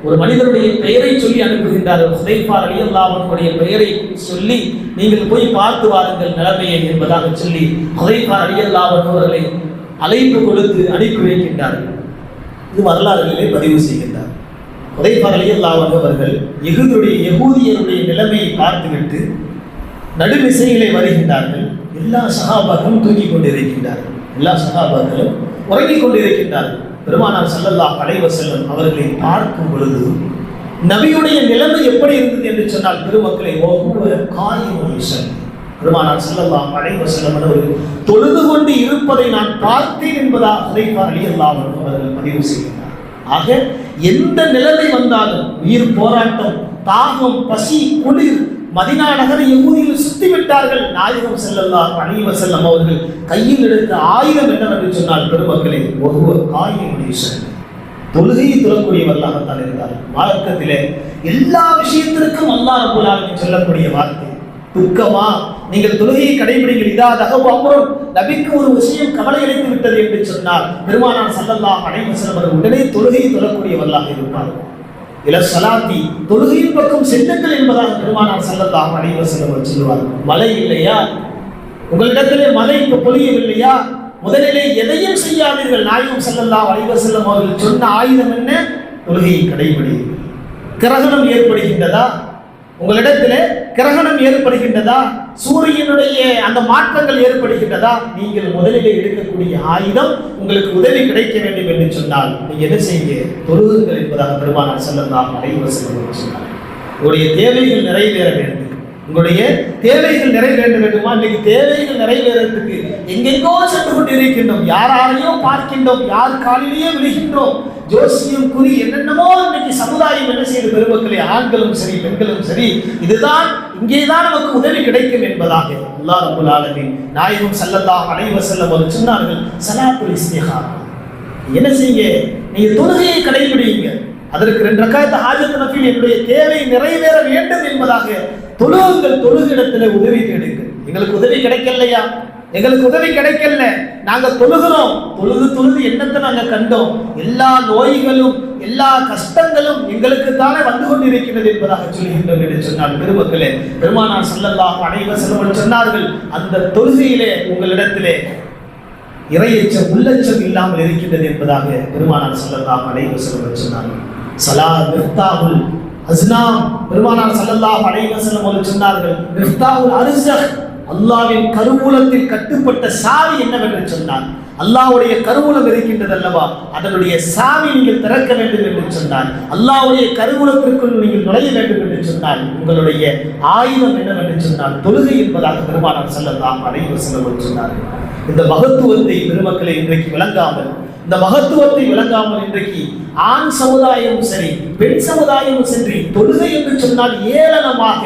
ஒரு மனிதருடைய பெயரை சொல்லி அனுப்புகின்றார்கள். ஹுதைஃபா ரலியல்லாஹு அன்ஹுடைய பெயரை சொல்லி நீங்கள் போய் பார்த்து வாருங்கள் நிலைமையை என்பதாக சொல்லி ஹுதைஃபா ரலியல்லாஹு அன்ஹு அவர்களை அழைப்பு கொடுத்து அனுப்பி வைக்கின்றார்கள். இது வரலாறுகளிலே பதிவு செய்கின்றார். ஹுதைஃபா ரலியல்லாஹு அன்ஹு அவர்கள் யகூதியருடைய நிலைமையை பார்த்துவிட்டு நடுநிசையிலே வருகின்றார்கள். எல்லா சஹாபாக்களும் தூங்கிக் கொண்டிருக்கின்றார்கள், எல்லா சஹாபாக்களும் உறங்கிக் கொண்டிருக்கின்றார்கள். பெருமானார் ஸல்லல்லாஹு அலைஹி வஸல்லம் அவர்களை பார்க்கும் பொழுது நபியுடைய நிலைமை எப்படி இருந்தது என்று சொன்னால், பெருமக்களை பெருமானார் ஸல்லல்லாஹு அலைஹி வஸல்லம் அவர்கள் தொழுது கொண்டு இருப்பதை நான் பார்த்தேன் என்பதாக ஹுதைஃபா ரலியல்லாஹு அன்ஹு அவர்கள் பதிவு செய்கிறார். ஆக எந்த நிலைமை வந்தாலும், உயிர் போராட்டம், தாகம், பசி, குளிர், மதீனா நகரை யகூதிகள் சுத்தி விட்டார்கள். நாயகம் ஸல்லல்லாஹு அலைஹி வஸல்லம் அவர்கள் கையில் எடுத்த ஆயுதம் என்னவென்று சொன்னால், பெருமக்களே, தொழுகையை தொழக்கூடியவர்களாகத்தான் இருந்தார். மார்க்கத்திலே எல்லா விஷயத்திற்கும் அல்லாஹ் ரப்பல் ஆலமீன் சொல்லக்கூடிய வார்த்தை துக்கமா, நீங்கள் தொழுகையை கடைபிடிங்கள். இதா தகவு அம்ரும், நபிக்கு ஒரு விஷயம் கவலை அளித்து விட்டது என்று சொன்னால் பெருமானார் ஸல்லல்லாஹு அலைஹி வஸல்லம் அவர்கள் உடனே தொழுகையை தொழக்கூடியவர்களாக இருப்பார்கள். இல ஸலாத்தி, தொழுகையின் பக்கம் செல்லுங்கள் என்பதாக பெருமானார் ஸல்லல்லாஹு அலைஹி வஸல்லம் சொல்லுவார். மழை இல்லையா, உங்களிடத்திலே மழை பொழியவில்லையா, முதலிலே எதையும் செய்யாதீர்கள். நாயகம் ஸல்லல்லாஹு அலைஹி வஸல்லம் அவர்கள் சொன்ன ஆயுதம் என்ன? தொழுகையை கடைபிடிங்கள். கிரகணம் ஏற்படுகின்றதா, உங்களிடத்திலே கிரகணம் ஏற்படுகின்றதா, சூரியனுடைய அந்த மாற்றங்கள் ஏற்படுகின்றதா, நீங்கள் முதலிலே எடுக்கக்கூடிய ஆயுதம் உங்களுக்கு உதவி கிடைக்க வேண்டும் என்று சொன்னால் நீங்க என்ன செய்ய, தொழுகுங்கள் என்பதாக பெருமானார் ஸல்லல்லாஹு அலைஹி வஸல்லம் சொன்னார். உங்களுடைய தேவைகள் நிறைவேற வேண்டும், உங்களுடைய தேவைகள் நிறைவேற வேண்டுமா? இன்னைக்கு தேவைகள் நிறைவேறதுக்கு எங்கெங்கோ சென்று கொண்டு இருக்கின்றோம், யாரையோ பார்க்கின்றோம், யார் காலிலேயே விழுகின்றோம், ஜோசியம் குறி என்னென்னமோ இன்னைக்கு சமுதாயம் என்ன செய்து, பெருமக்களே, ஆண்களும் சரி பெண்களும் சரி, இதுதான் இங்கேதான் நமக்கு உதவி கிடைக்கும் என்பதாக அல்லாஹ் ரப்பல் ஆலமீன் நாயகம் ஸல்லல்லாஹு அலைஹி வஸல்லம் அவர்கள் சொன்னார்கள். ஸலாத்துல் இஸ்திகாரா, என்ன செய்யுங்க, நீங்க தொழுகையை கடைபிடிங்க. அதற்கு 2 ரக்காத் ஹாஜத் நஃபில், என்னுடைய தேவை நிறைவேற வேண்டும் என்பதாக தொழுகுங்கள், தொழுகிடத்தில் உதவி தேடுங்கள். எங்களுக்கு உதவி கிடைக்கலையா, எங்களுக்கு உதவி கிடைக்கல, நாங்க தொழுகிறோம், தொழுது என்னத்தை நாங்க கண்டோம், எல்லா நோய்களும் எல்லா கஷ்டங்களும் எங்களுக்கு தானே வந்து கொண்டிருக்கிறது என்பதாக சொல்லுகின்றோம் என்று சொன்னால், பெருமக்களே, பெருமானார் ஸல்லல்லாஹு அலைஹி வஸல்லம் சொன்னார்கள், அந்த தொழுகையிலே உங்களிடத்திலே இறையச்சம் உள்ளச்சம் இல்லாமல் இருக்கின்றது என்பதாக பெருமானார் ஸல்லல்லாஹு அலைஹி வஸல்லம் சொன்னார்கள். ஸலாத் மிஃப்தாஹுல் அஸ்னாம், பெருமானார் ஸல்லல்லாஹு அலைஹி வஸல்லம் சொன்னார்கள், மிஃப்தாஹுல் அர்ஸக், அல்லாஹ்வின் கருவூலத்தில் கட்டுப்பட்ட சாவி என்னவென்று சொன்னார். அல்லாஹ்வுடைய கருவூலம் இருக்கின்றது அல்லவா, அதனுடைய சாவி நீங்கள் திறக்க வேண்டும் என்று சொன்னார். அல்லாஹ்வுடைய கருவூலத்திற்குள் நீங்கள் நுழைய வேண்டும் என்று சொன்னால் உங்களுடைய ஆயுதம் என்னவென்று சொன்னால் தொழுகை என்பதாக பெருமானார் ஸல்லல்லாஹு அலைஹி வஸல்லம் சொன்னார்கள். இந்த மகத்துவத்தை பெருமக்களை இன்றைக்கு விளங்காமல், இந்த மகத்துவத்தை விளங்காமல் இன்றைக்கு ஆண் சமுதாயமும் சரி பெண் சமுதாயமும் சரி தொழுகை என்று சொன்னால் ஏளனமாக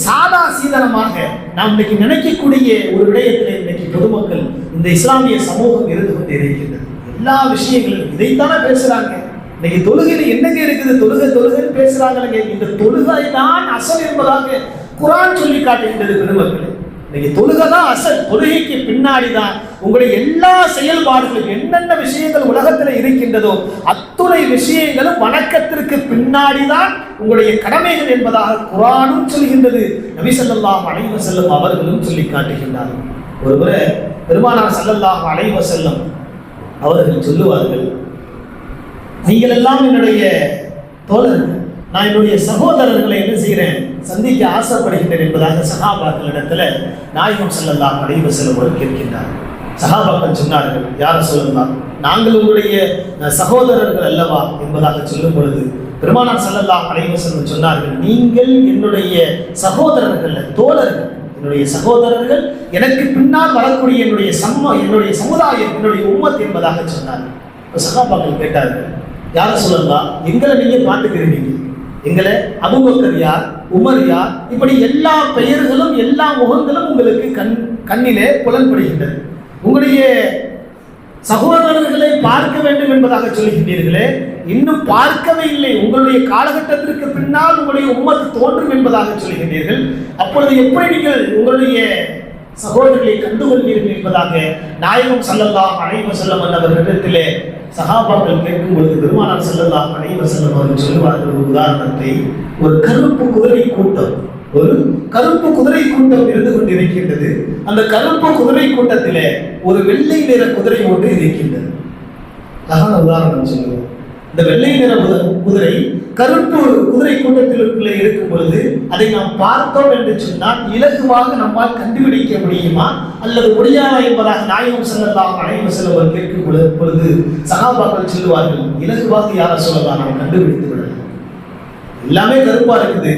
சாதா சீதனமாக நாம் இன்னைக்கு நினைக்கக்கூடிய ஒரு விடயத்தில் இன்னைக்கு பொதுமக்கள் இந்த இஸ்லாமிய சமூகம் இருந்து கொண்டு இருக்கின்றது. எல்லா விஷயங்களும் இதைத்தானே பேசுறாங்க. இன்னைக்கு தொழுகையில என்னங்க இருக்குது, தொழுகைன்னு பேசுறாங்க. இந்த தொழுகை தான் அசல் என்பதாக குர்ஆன் சொல்லி காட்டுகின்றது. பெருமக்கள், இன்னைக்கு தொழுகை தான் அசல். தொழுகைக்கு பின்னாடி தான் உங்களுடைய எல்லா செயல்பாடுகளும், என்னென்ன விஷயங்கள் உலகத்தில் இருக்கின்றதோ அத்துணை விஷயங்களும் வணக்கத்திற்கு பின்னாடி தான் உங்களுடைய கடமைகள் என்பதாக குர்ஆனும் சொல்கின்றது, நபி ஸல்லல்லாஹு அலைஹி வஸல்லம் அவர்களும் சொல்லி காட்டுகின்றார்கள். ஒருமுறை பெருமானார் ஸல்லல்லாஹு அலைஹி வஸல்லம் அவர்கள் சொல்லுவார்கள், நீங்கள் எல்லாம் என்னுடைய தோழர்கள், நான் என்னுடைய சகோதரர்களை என்ன செய்கிறேன், சந்திக்க ஆசைப்படுகின்றேன் என்பதாக சஹாபாக்களிடத்துல நாயகம் ஸல்லல்லாஹு அலைஹி வஸல்லம் அவர்கள் கேட்கின்றார். சஹாபாக்கள் சொன்னார்கள், யார் ரசூலல்லாஹ், நாங்கள் உங்களுடைய சகோதரர்கள் அல்லவா என்பதாக சொல்லும் பொழுது பெருமானார் ஸல்லல்லாஹு அலைஹி வஸல்லம் சொன்னார்கள், நீங்கள் என்னுடைய சகோதரர்கள், தோழர்கள், என்னுடைய சகோதரர்கள், எனக்கு பின்னால் வரக்கூடிய என்னுடைய சமுதாயம், என்னுடைய உம்மத் என்பதாக சொன்னார்கள். சஹாபாக்கள் கேட்டார்கள், யார் ரசூலல்லாஹ், எங்களை நீங்க பார்த்துக்கிறீங்க, எங்களை அபூபக்கர் யார், உமர் யார், இப்படி எல்லா பெயர்களும் எல்லா முகங்களும் உங்களுக்கு கண்ணிலே புலன்படுகின்றது. உங்களுடைய சகோதரர்களை பார்க்க வேண்டும் என்பதாக சொல்லுகின்றீர்களே, இன்னும் பார்க்கவே இல்லை, உங்களுடைய காலகட்டத்திற்கு பின்னால் உங்களுடைய உம்மத்து தோன்றும் என்பதாக சொல்லுகின்றீர்கள். அப்பொழுது எப்படி நீங்கள் உங்களுடைய சகோதரர்களை கண்டுகொள்வீர்கள் என்பதாக நாயகம் ஸல்லல்லாஹு அலைஹி வஸல்லம் அவர்களிடத்திலே சஹாபாக்கள் கேட்கும் பொழுது பெருமானார் ஸல்லல்லாஹு அலைஹி வஸல்லம் அவர்கள் சொல்லுவார்கள் ஒரு உதாரணத்தை. ஒரு கருப்பு குதிரை கூட்டம் இருந்து கொண்டிருக்கின்றது. அந்த கருப்பு குதிரை கூட்டத்திலே ஒரு வெள்ளை நிற குதிரை ஒன்று இருக்கின்றது. அழகான உதாரணம் சொல்லுவோம். இந்த வெள்ளை நிற குதிரை கருப்பு குதிரை கூட்டத்திற்குள்ளே இருக்கும் பொழுது அதை நாம் பார்த்தோம் என்று சொன்னால் இலகுவாக நம்மால் கண்டுபிடிக்க முடியுமா அல்லது முடியாதா என்பதாக நாயகம் ஸல்லல்லாஹு அலைஹி வஸல்லம் அவர்கள் கேட்கும் பொழுது சஹாபாக்கள் சொல்லுவார்கள், இலகுவாக யார சொல்லலாம், நாம் கண்டுபிடித்து விடலாம். எல்லாமே கருப்பா இருக்குது,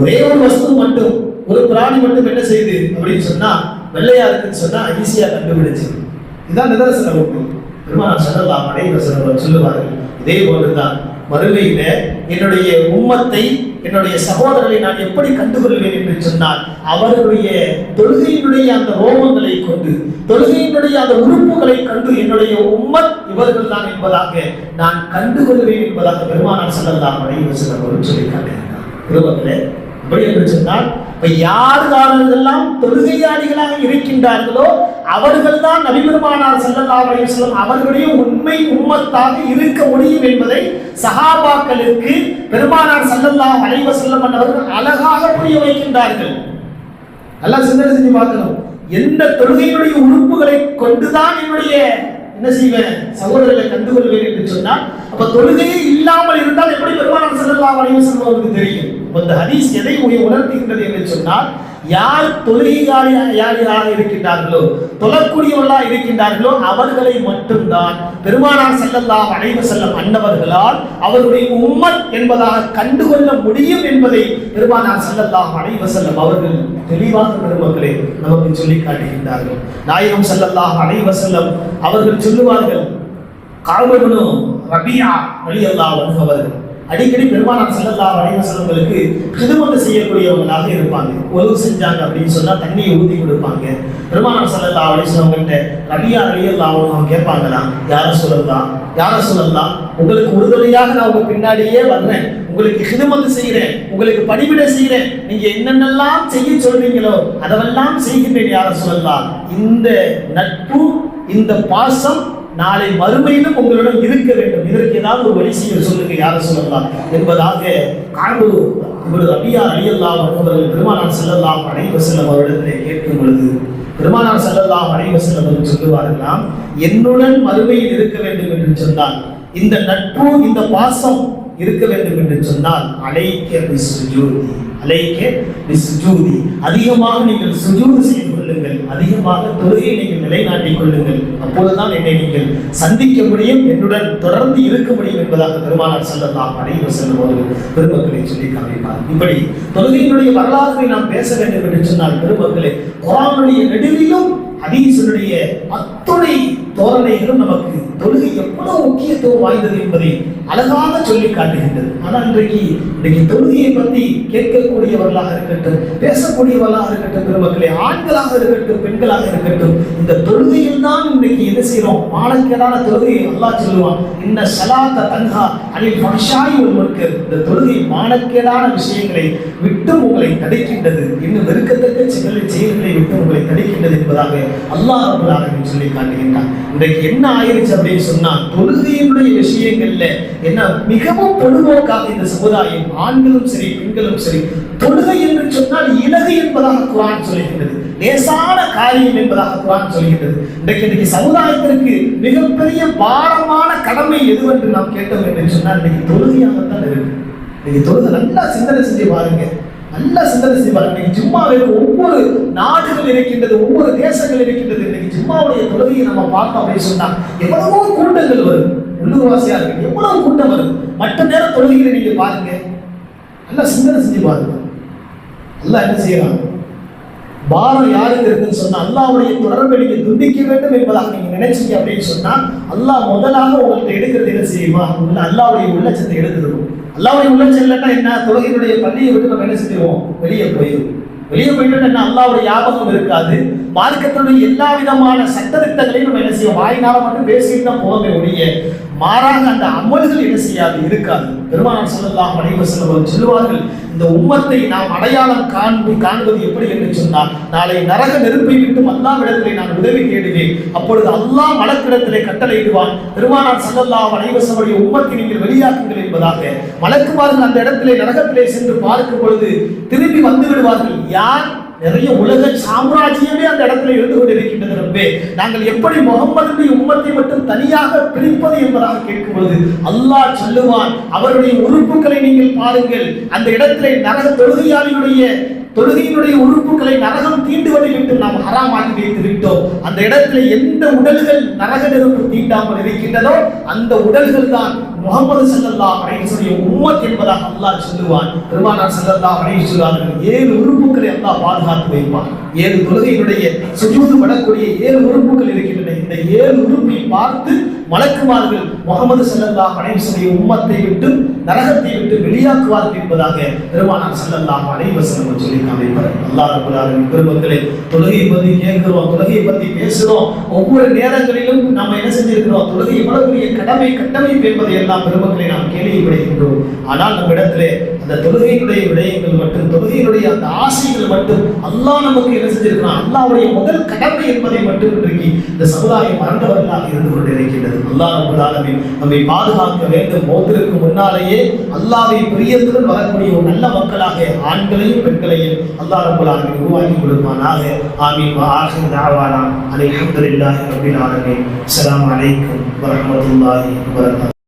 ஒரே ஒரு வஸ்து மட்டும், ஒரு பிராணி மட்டும் என்ன செய்யுது அப்படின்னு சொன்னா வெள்ளையா இருக்குன்னு சொன்னா ஈஸியா கண்டுபிடிச்சு. இதுதான் நிதர்சன உண்மை. பெருமானார் ஸல்லல்லாஹு அலைஹி வஸல்லம் சொல்லுவார்கள், இதே போன்றுதான் மறுமையில என்னுடைய உம்மத்தை, என்னுடைய சகோதரர்களை நான் எப்படி கண்டுகொள்வேன் என்று சொன்னால் அவர்களுடைய தொழுகையினுடைய அந்த ரோமங்களை கொண்டு, தொழுகையினுடைய அந்த உறுப்புகளை கண்டு என்னுடைய உம்மத் இவர்கள் தான் என்பதாக நான் கண்டுகொள்வேன் என்பதாக பெருமானார் ஸல்லல்லாஹு அலைஹி வஸல்லம் அவர்கள் சொல்லி காட்டுகிறார். திருவள்ளுவரே அப்படி என்று சொன்னால் யாரெல்லாம் தொழுகையாளிகளாக இருக்கின்றார்களோ அவர்கள் தான் நபி பெருமானார் ஸல்லல்லாஹு அலைஹி வஸல்லம் அவர்களுடைய உண்மை உம்மத்தாக இருக்க முடியும் என்பதை சஹாபாக்களுக்கு பெருமானார் ஸல்லல்லாஹு அலைஹி வஸல்லம் அவர்கள் அழகாக புரிய வைக்கின்றார்கள். நல்லா சிந்தனை செஞ்சு பார்க்கணும். எந்த தொழுகையினுடைய உறுப்புகளை கொண்டுதான் என்னுடைய என்ன செய்வேன் சகோதரர்களை கண்டுகொள்வேன் என்று சொன்னால், அப்ப தொழுகையே இல்லாமல் இருந்தால் எப்படி பெருமானார் ஸல்லல்லாஹு அலைஹி வஸல்லம் அவருக்கு தெரியும்? இந்த ஹதீஸ் எதை உணர்த்துகின்றது என்று சொன்னால், யார் தொழுகையாளியாக இருக்கின்றார்களோ, தொழக்கூடியவர்களாக இருக்கின்றார்களோ அவர்களை மட்டும்தான் பெருமானார் ஸல்லல்லாஹு அலைஹி வஸல்லம் அன்னவர்களால் அவருடைய உம்மத் என்பதாக கண்டுகொள்ள முடியும் என்பதை பெருமானார் ஸல்லல்லாஹு அலைஹி வஸல்லம் அவர்கள் தெளிவாக பெருமக்களே நமக்கு சொல்லி காட்டுகின்றார்கள். நாயகம் ஸல்லல்லாஹு அலைஹி வஸல்லம் அவர்கள் சொல்லுவார்கள், கஅப் இப்னு ரபியா ரலியல்லாஹு அன்ஹு அவர்கள் அடிக்கடி பெருமானார் ஸல்லல்லாஹு அலைஹி வஸல்லம்களுக்கு கிதுமத் செய்யக்கூடியவங்களாக இருப்பாங்க. உதவு செஞ்சாங்க அப்படின்னு சொன்னா தண்ணியை ஊற்றி கொடுப்பாங்க. பெருமானார் ஸல்லல்லாஹு அலைஹி வஸல்லம் கிட்ட ரபியா ரலியல்லாஹு அன்ஹு கேட்பாங்களாம், யார சொல்லலாம், உங்களுக்கு உறுதுணையாக நான் உங்க பின்னாடியே வர்றேன், உங்களுக்கு கிதுமத் செய்கிறேன், உங்களுக்கு பணிவிடை செய்கிறேன், நீங்க என்னென்னலாம் செய்ய சொல்றீங்களோ அதெல்லாம் செய்கின்றேன் யார சொல்லலாம். இந்த நட்பு, இந்த பாசம் நாளை மறுமையிலும் உங்களிடம் இருக்க வேண்டும், இதற்கு ஏதாவது ஒரு வழி செய்ய சொல்லுங்க யார சொல்லலாம் என்பதாக கஅப் இப்னு ரபியா ரலியல்லாஹு அன்ஹு அவர்கள் பெருமானார் ஸல்லல்லாஹு அலைஹி வஸல்லம் அவரிடத்திலே கேட்கும் பொழுது பெருமானார் ஸல்லல்லாஹு அலைஹி வஸல்லம் அவர்கள் சொல்லுவார்களாம், என்னுடன் மறுமையில் இருக்க வேண்டும் என்று சொன்னால், இந்த நட்பு, இந்த பாசம் இருக்க வேண்டும் என்று சொன்னால் அலைக்க பிஸ்ஸுஜூதி, அதிகமாக நீங்கள் சுஜூது செய்து கொள்ளுங்கள், அதிகமாக தொழுகையை நீங்கள் நிலைநாட்டிக் கொள்ளுங்கள், அப்பொழுதுதான் என்னை நீங்கள் சந்திக்க முடியும், என்னுடன் தொடர்ந்து இருக்க முடியும் என்பதாக பெருமானார் ஸல்லல்லாஹு அலைஹி வஸல்லம் அவர்கள் பெருமக்களை சொல்லி காமிப்பார். இப்படி தொழுகையினுடைய வரலாற்றை நாம் பேச வேண்டும் என்று சொன்னால் பெருமக்களே, குர்ஆனுடைய நெடுவிலும் ஹதீஸுடைய அத்துணை தோரணைகளும் நமக்கு தொழுகை எவ்வளவு முக்கியத்துவம் வாய்ந்தது என்பதை அழகாக சொல்லி காட்டுகின்றது. ஆனால் இன்றைக்கு தொழுகையை பற்றி கேட்கக்கூடியவர்களாக இருக்கட்டும், பேசக்கூடியவர்களாக இருக்கட்டும், பெருமக்களே, ஆண்களாக இருக்கட்டும், பெண்களாக இருக்கட்டும், இந்த தொழுகையில் தான் இன்றைக்கு என்ன செய்யறோம்? மானக்கேடான தொழுகையை அல்லாஹ் சொல்லுவான், இன்ன ஸலாத்த தன்ஹா அனில் ஃபஹ்ஷாஇ வல் முன்கர். இந்த தொழுகை மானக்கேடான விஷயங்களை விட்டு உங்களை தடுக்கின்றது, இன்னும் வெறுக்கத்தக்க செயல்களை விட்டு உங்களை தடுக்கின்றது என்பதாக அல்லாஹ் ரப்பல் ஆலமீன் சொல்லி காட்டுகின்றான். இன்றைக்கு என்ன ஆயிருச்சு அப்படின்னு சொன்னா, தொழுகையினுடைய விஷயங்கள்ல என்ன மிகவும் பொதுவாக இந்த சமுதாயம், ஆண்களும் சரி பெண்களும் சரி, தொழுகை என்று சொன்னால் இலகு என்பதாக குர்ஆன் சொல்லுகின்றது, லேசான காரியம் என்பதாக குர்ஆன் சொல்லுகின்றது. இன்றைக்கு சமுதாயத்திற்கு மிகப்பெரிய பாரமான கடமை எதுவென்று நாம் கேட்டோம் என்று சொன்னால் இன்னைக்கு தொழுகையாகத்தான் இருக்கு. இன்னைக்கு தொழுகை நல்லா சிந்தனை செஞ்சு பாருங்க. நல்லா சிந்தனை செய்வார். இன்னைக்கு ஜும்மாவிற்கு ஒவ்வொரு நாடுகள் இருக்கின்றது, ஒவ்வொரு தேசங்கள் இருக்கின்றது. இன்னைக்கு ஜும்மாவுடைய தொழுகையை நம்ம பார்த்தோம் அப்படின்னு சொன்னா எவ்வளவோ கூட்டங்கள் வரும். உள்ளூர்வாசியா இருக்கு எவ்வளவு கூட்டம் வரும். மற்ற நேரம் தொழுகைகளை நீங்க பாருங்க, நல்லா சிந்தனை செஞ்சு பாருங்க. அல்லாஹ் என்ன செய்யறான்? பாரம் யாருக்கு இருக்குன்னு சொன்னா அல்லாஹ்வுடைய தொடர்பை நீங்க துண்டிக்க வேண்டும் என்பதாக நீங்க நினைச்சீங்க அப்படின்னு சொன்னா அல்லாஹ் முதலாக உங்கள்கிட்ட எடுக்கிறது என்ன செய்யுமா? அல்லாஹ்வுடைய உள்ளச்சத்தை எடுத்துருவோம். அல்லாஹ்வுடைய உள்ளச்சம் இல்லைன்னா என்ன? தொழுகையினுடைய பள்ளியை விட்டு நம்ம என்ன செஞ்சிருவோம்? வெளியே போயிடும். வெளியே போயிட்டு என்ன? அல்லாஹ்வுடைய ஞாபகம் இருக்காது. மார்க்கத்தினுடைய எல்லா விதமான சட்டத்திட்டங்களையும் நம்ம என்ன செய்வோம்? வாயினால மட்டும் பேசிட்டு தான் போகவே ஒழிய மாறாக அந்த அமல்கள் என்ன செய்யாது, இருக்காது. பெருமானார் ஸல்லல்லாஹு அலைஹி வஸல்லம் சொல்லுவார்கள், இந்த உம்மத்தை நாம் அடையாளம் காண்பது எப்படி என்று சொன்னால், நாளை நரக நெருப்பை விட்டு அல்லாஹ்விடத்திலே நான் உதவி தேடுவேன். அப்பொழுது அல்லாஹ் மலக்கிடத்திலே கட்டளையிடுவான், பெருமானார் ஸல்லல்லாஹு அலைஹி வஸல்லம் உம்மத்தை நீங்கள் வெளியாக்குங்கள் என்பதாக. மலக்குமார்கள் அந்த இடத்திலே நரகத்திலே சென்று பார்க்கும் பொழுது திரும்பி வந்து விடுவார்கள். யார்? நிறைய உலக சாம்ராஜ்யமே அந்த இடத்துல இருந்து கொண்டிருக்கின்றது. ரப்பே, நாங்கள் எப்படி முகம்மதுடைய உம்மத்தை மட்டும் தனியாக பிரிப்பது என்பதாக கேட்கும்போது அல்லாஹ் சொல்லுவான், அவருடைய உறுப்புகளை நீங்கள் பாருங்கள். அந்த இடத்திலே நரக தொழுகையினுடைய உறுப்புகளை நரகம் தீண்டுவதை விட்டு நாம் ஹராமாக்கி வைத்து விட்டோம். அந்த இடத்துல எந்த உடல்கள் நரக நெருப்பு தீண்டாமல் இருக்கின்றதோ அந்த உடல்கள் தான் முஹம்மது ஸல்லல்லாஹு அலைஹி வஸல்லம் உம்மத் என்பதாக அல்லாஹ் சொல்லுவான். பெருமானார் ஸல்லல்லாஹு அலைஹி வஸல்லம் 7 உறுப்புகளை அல்லாஹ் பாதுகாத்து வைப்பான். 7 தொழுகையினுடைய சுஜூது படக்கூடிய 7 உறுப்புகள் இருக்கின்றன. இந்த 7 உறுப்பை பார்த்து மலக்குமார்கள் முஹம்மது ஸல்லல்லாஹு அலைஹி வஸல்லம் உம்மத்தை விட்டு நரகத்தை விட்டு வெளியாக்குவார்கள் என்பதாக பெருமானார் ஸல்லல்லாஹு அலைஹி வஸல்லம் சொல்லி காமிப்பார். அல்லாஹ் ரப்பல் ஆலமீன் பெருமக்களே, தொழுகையை பற்றி கேட்கிறோம், தொழுகையை பற்றி பேசுறோம். ஒவ்வொரு நேரங்களிலும் நாம் என்ன செஞ்சிருக்கிறோம்? தொழுகை எவ்வளவு பெரிய கட்டமைப்பு என்பதை எல்லாம் பெருமக்களை நாம் கேள்விப்படுகின்றோம். ஆனால் நம்ம இடத்திலே அந்த தொழுகையினுடைய விடயங்கள் மட்டும், தொழுகையினுடைய அந்த ஆசைகள் மட்டும் அல்லாஹ் நமக்கு என்ன செஞ்சிருக்கிறான்? அல்லாஹ்வுடைய முதல் கடமை என்பதை மட்டும் இன்றைக்கு இந்த சமுதாயம் மறந்தவர்களாக இருந்து கொண்டிருக்கின்றது. அல்லாஹ் ரப்பல் ஆலமீன் நம்மை பாதுகாக்க வேண்டும். மௌத்திற்கு முன்னாலேயே அல்லாஹ்வை பிரியத்துடன் வரக்கூடிய ஒரு நல்ல மக்களாக ஆண்களையும் பெண்களையும் அல்லாஹ் ரப்பல் ஆலமீன் உருவாக்கி கொடுப்பானாக. ஆமீன். வ ஆகிரு தஅவானா அல்ஹம்துலில்லாஹி ரப்பில் ஆலமீன். அஸ்ஸலாமு அலைக்கும் வ ரஹ்மத்துல்லாஹி வ பரகாத்துஹு.